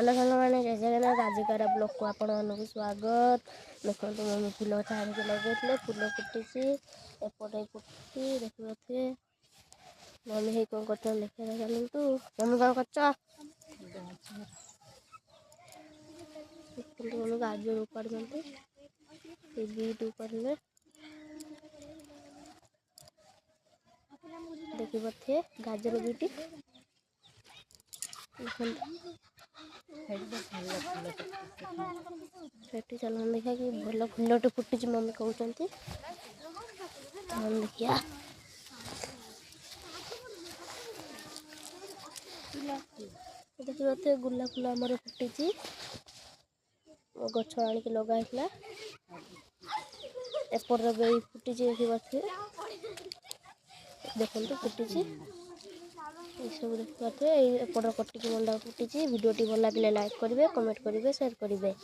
Hello साल मैंने जय जगन्नाथ आजिकार ब्लॉग को आपण स्वागत। देखो मम्मी फुल छाड़ी लगे फुल फुटी एपटे फुटी देखिए मम्मी ही कौन कर देखा चलतु मम्मी कौन कर मम्मी गाजर उपाड़ते बीट उपाड़े देखिए थे गाजर बीट चल देखा कि भल फुलटे फुटी मम्मी कहते देखिया देखिए गुला फुल आमर फुटी गछ आणिक लगाइला एपट भी फुटी देखिए देखते फुटी सब देखिए एपट कटिकी मंडा फुटी भिडियोटी भल लगे लाइक करेंगे कमेंट करेंगे शेयर करेंगे।